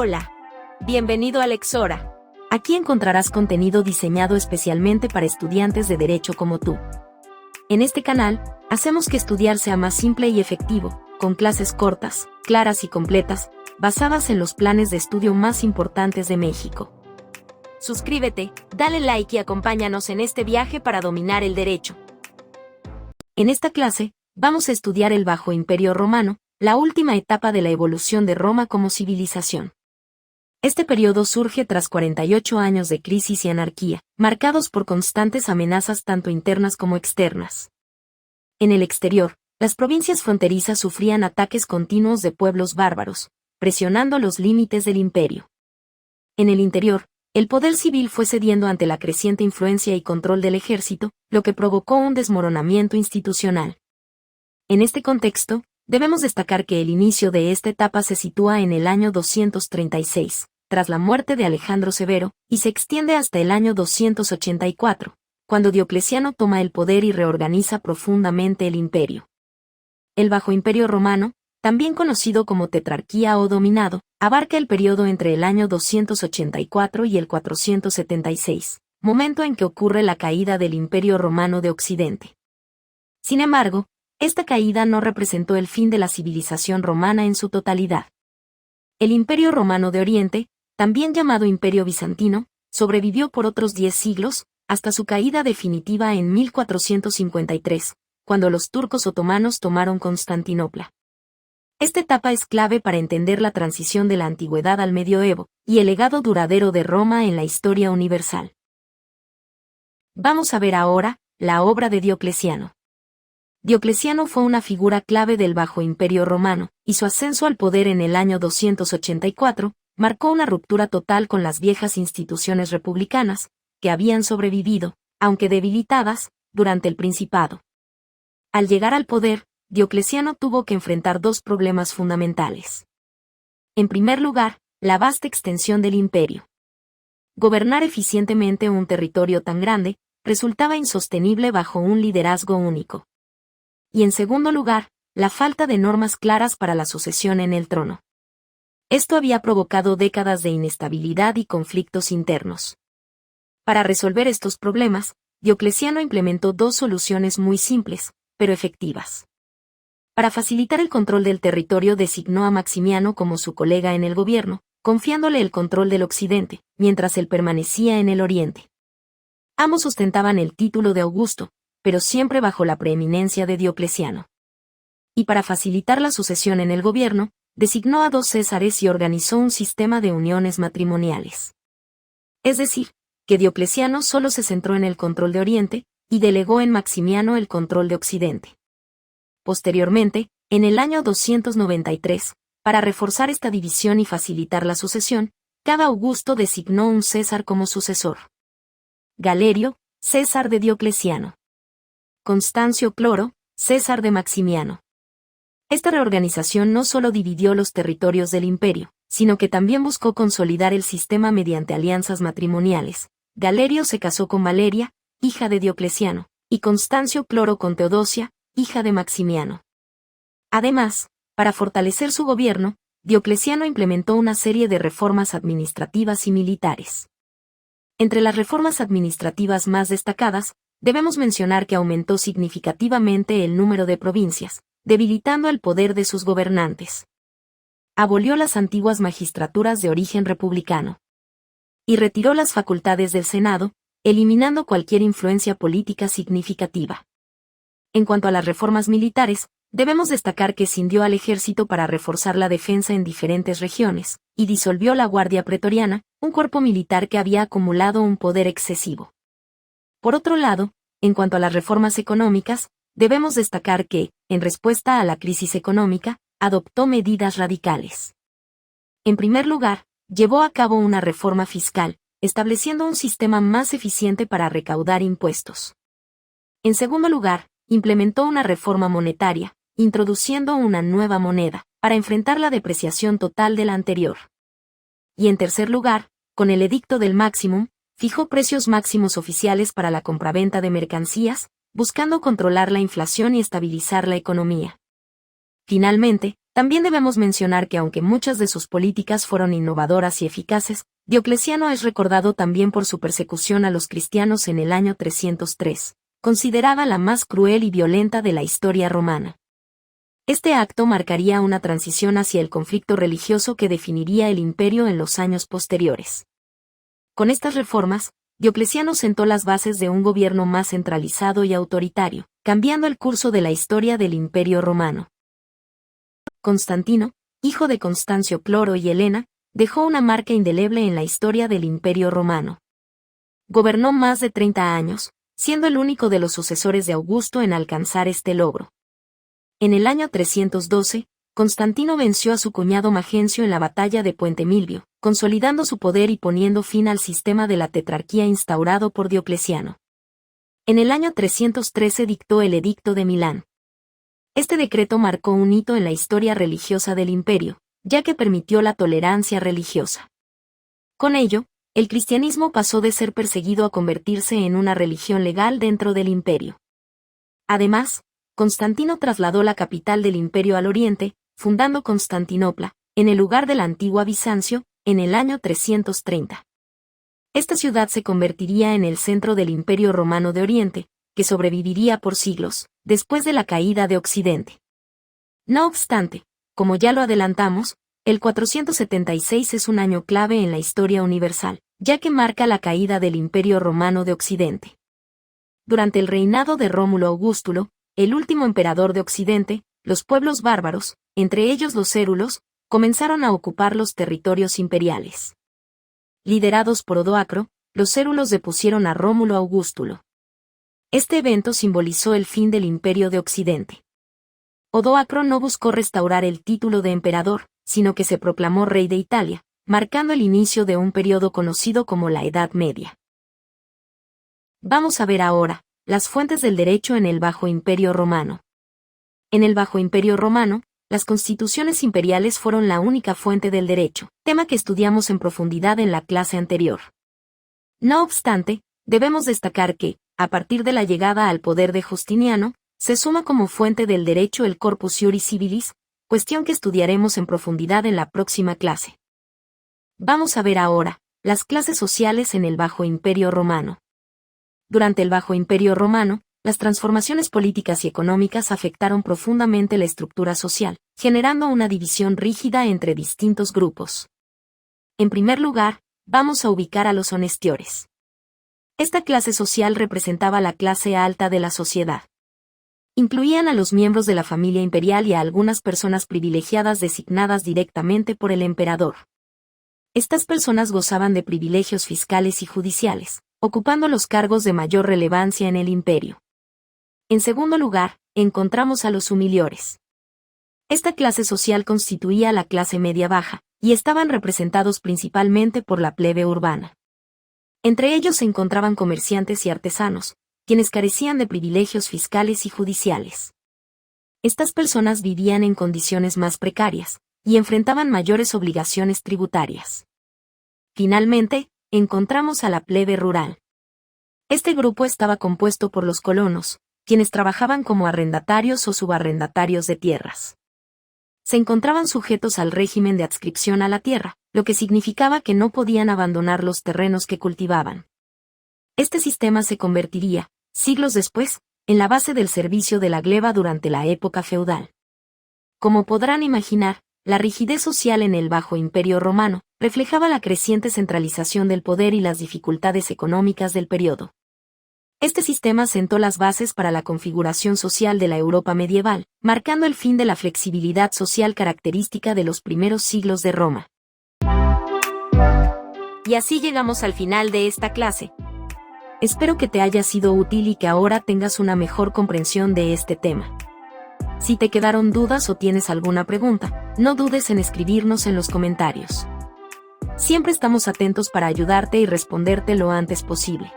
Hola. Bienvenido a Lexora. Aquí encontrarás contenido diseñado especialmente para estudiantes de Derecho como tú. En este canal, hacemos que estudiar sea más simple y efectivo, con clases cortas, claras y completas, basadas en los planes de estudio más importantes de México. Suscríbete, dale like y acompáñanos en este viaje para dominar el derecho. En esta clase, vamos a estudiar el Bajo Imperio Romano, la última etapa de la evolución de Roma como civilización. Este periodo surge tras 48 años de crisis y anarquía, marcados por constantes amenazas tanto internas como externas. En el exterior, las provincias fronterizas sufrían ataques continuos de pueblos bárbaros, presionando los límites del imperio. En el interior, el poder civil fue cediendo ante la creciente influencia y control del ejército, lo que provocó un desmoronamiento institucional. En este contexto, debemos destacar que el inicio de esta etapa se sitúa en el año 236, tras la muerte de Alejandro Severo, y se extiende hasta el año 284, cuando Diocleciano toma el poder y reorganiza profundamente el imperio. El Bajo Imperio Romano, también conocido como tetrarquía o dominado, abarca el periodo entre el año 284 y el 476, momento en que ocurre la caída del Imperio Romano de Occidente. Sin embargo, esta caída no representó el fin de la civilización romana en su totalidad. El Imperio Romano de Oriente, también llamado Imperio Bizantino, sobrevivió por otros 10 siglos, hasta su caída definitiva en 1453, cuando los turcos otomanos tomaron Constantinopla. Esta etapa es clave para entender la transición de la antigüedad al medioevo, y el legado duradero de Roma en la historia universal. Vamos a ver ahora la obra de Diocleciano. Diocleciano fue una figura clave del Bajo Imperio Romano, y su ascenso al poder en el año 284 marcó una ruptura total con las viejas instituciones republicanas, que habían sobrevivido, aunque debilitadas, durante el Principado. Al llegar al poder, Diocleciano tuvo que enfrentar dos problemas fundamentales. En primer lugar, la vasta extensión del imperio. Gobernar eficientemente un territorio tan grande resultaba insostenible bajo un liderazgo único. Y en segundo lugar, la falta de normas claras para la sucesión en el trono. Esto había provocado décadas de inestabilidad y conflictos internos. Para resolver estos problemas, Diocleciano implementó dos soluciones muy simples, pero efectivas. Para facilitar el control del territorio designó a Maximiano como su colega en el gobierno, confiándole el control del occidente, mientras él permanecía en el oriente. Ambos ostentaban el título de Augusto, pero siempre bajo la preeminencia de Diocleciano. Y para facilitar la sucesión en el gobierno, designó a 2 césares y organizó un sistema de uniones matrimoniales. Es decir, que Diocleciano solo se centró en el control de Oriente, y delegó en Maximiano el control de Occidente. Posteriormente, en el año 293, para reforzar esta división y facilitar la sucesión, cada Augusto designó un césar como sucesor. Galerio, césar de Diocleciano. Constancio Cloro, césar de Maximiano. Esta reorganización no solo dividió los territorios del imperio, sino que también buscó consolidar el sistema mediante alianzas matrimoniales. Galerio se casó con Valeria, hija de Diocleciano, y Constancio Cloro con Teodosia, hija de Maximiano. Además, para fortalecer su gobierno, Diocleciano implementó una serie de reformas administrativas y militares. Entre las reformas administrativas más destacadas, debemos mencionar que aumentó significativamente el número de provincias, debilitando el poder de sus gobernantes. Abolió las antiguas magistraturas de origen republicano. Y retiró las facultades del Senado, eliminando cualquier influencia política significativa. En cuanto a las reformas militares, debemos destacar que cindió al ejército para reforzar la defensa en diferentes regiones, y disolvió la Guardia Pretoriana, un cuerpo militar que había acumulado un poder excesivo. Por otro lado, en cuanto a las reformas económicas, debemos destacar que, en respuesta a la crisis económica, adoptó medidas radicales. En primer lugar, llevó a cabo una reforma fiscal, estableciendo un sistema más eficiente para recaudar impuestos. En segundo lugar, implementó una reforma monetaria, introduciendo una nueva moneda, para enfrentar la depreciación total de la anterior. Y en tercer lugar, con el Edicto del Máximum, fijó precios máximos oficiales para la compraventa de mercancías, buscando controlar la inflación y estabilizar la economía. Finalmente, También debemos mencionar que aunque muchas de sus políticas fueron innovadoras y eficaces, Diocleciano es recordado también por su persecución a los cristianos en el año 303, considerada la más cruel y violenta de la historia romana. Este acto marcaría una transición hacia el conflicto religioso que definiría el imperio en los años posteriores. Con estas reformas, Diocleciano sentó las bases de un gobierno más centralizado y autoritario, cambiando el curso de la historia del imperio romano. Constantino, hijo de Constancio Cloro y Helena, dejó una marca indeleble en la historia del Imperio Romano. Gobernó más de 30 años, siendo el único de los sucesores de Augusto en alcanzar este logro. En el año 312, Constantino venció a su cuñado Magencio en la batalla de Puente Milvio, consolidando su poder y poniendo fin al sistema de la tetrarquía instaurado por Diocleciano. En el año 313 dictó el Edicto de Milán. Este decreto marcó un hito en la historia religiosa del imperio, ya que permitió la tolerancia religiosa. Con ello, el cristianismo pasó de ser perseguido a convertirse en una religión legal dentro del imperio. Además, Constantino trasladó la capital del imperio al oriente, fundando Constantinopla, en el lugar de la antigua Bizancio, en el año 330. Esta ciudad se convertiría en el centro del Imperio Romano de Oriente, que sobreviviría por siglos, después de la caída de Occidente. No obstante, como ya lo adelantamos, el 476 es un año clave en la historia universal, ya que marca la caída del Imperio Romano de Occidente. Durante el reinado de Rómulo Augustulo, el último emperador de Occidente, los pueblos bárbaros, entre ellos los cérulos, comenzaron a ocupar los territorios imperiales. Liderados por Odoacro, los cérulos depusieron a Rómulo Augustulo. Este evento simbolizó el fin del Imperio de Occidente. Odoacro no buscó restaurar el título de emperador, sino que se proclamó rey de Italia, marcando el inicio de un periodo conocido como la Edad Media. Vamos a ver ahora las fuentes del derecho en el Bajo Imperio Romano. En el Bajo Imperio Romano, las constituciones imperiales fueron la única fuente del derecho, tema que estudiamos en profundidad en la clase anterior. No obstante, debemos destacar que, a partir de la llegada al poder de Justiniano, se suma como fuente del derecho el Corpus Iuris Civilis, cuestión que estudiaremos en profundidad en la próxima clase. Vamos a ver ahora las clases sociales en el Bajo Imperio Romano. Durante el Bajo Imperio Romano, las transformaciones políticas y económicas afectaron profundamente la estructura social, generando una división rígida entre distintos grupos. En primer lugar, vamos a ubicar a los honestiores. Esta clase social representaba la clase alta de la sociedad. Incluían a los miembros de la familia imperial y a algunas personas privilegiadas designadas directamente por el emperador. Estas personas gozaban de privilegios fiscales y judiciales, ocupando los cargos de mayor relevancia en el imperio. En segundo lugar, encontramos a los humiliores. Esta clase social constituía la clase media-baja, y estaban representados principalmente por la plebe urbana. Entre ellos se encontraban comerciantes y artesanos, quienes carecían de privilegios fiscales y judiciales. Estas personas vivían en condiciones más precarias, y enfrentaban mayores obligaciones tributarias. Finalmente, encontramos a la plebe rural. Este grupo estaba compuesto por los colonos, quienes trabajaban como arrendatarios o subarrendatarios de tierras. Se encontraban sujetos al régimen de adscripción a la tierra, lo que significaba que no podían abandonar los terrenos que cultivaban. Este sistema se convertiría, siglos después, en la base del servicio de la gleba durante la época feudal. Como podrán imaginar, la rigidez social en el Bajo Imperio Romano reflejaba la creciente centralización del poder y las dificultades económicas del periodo. Este sistema sentó las bases para la configuración social de la Europa medieval, marcando el fin de la flexibilidad social característica de los primeros siglos de Roma. Y así llegamos al final de esta clase. Espero que te haya sido útil y que ahora tengas una mejor comprensión de este tema. Si te quedaron dudas o tienes alguna pregunta, no dudes en escribirnos en los comentarios. Siempre estamos atentos para ayudarte y responderte lo antes posible.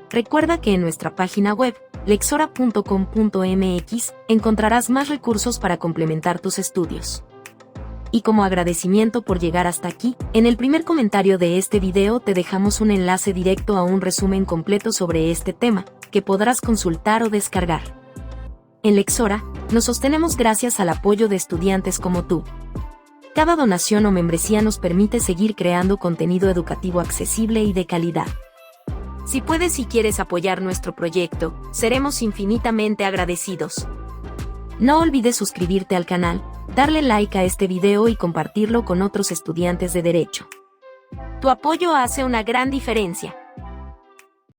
Recuerda que en nuestra página web, lexora.com.mx, encontrarás más recursos para complementar tus estudios. Y como agradecimiento por llegar hasta aquí, en el primer comentario de este video te dejamos un enlace directo a un resumen completo sobre este tema, que podrás consultar o descargar. En Lexora, nos sostenemos gracias al apoyo de estudiantes como tú. Cada donación o membresía nos permite seguir creando contenido educativo accesible y de calidad. Si puedes y quieres apoyar nuestro proyecto, seremos infinitamente agradecidos. No olvides suscribirte al canal, darle like a este video y compartirlo con otros estudiantes de Derecho. Tu apoyo hace una gran diferencia.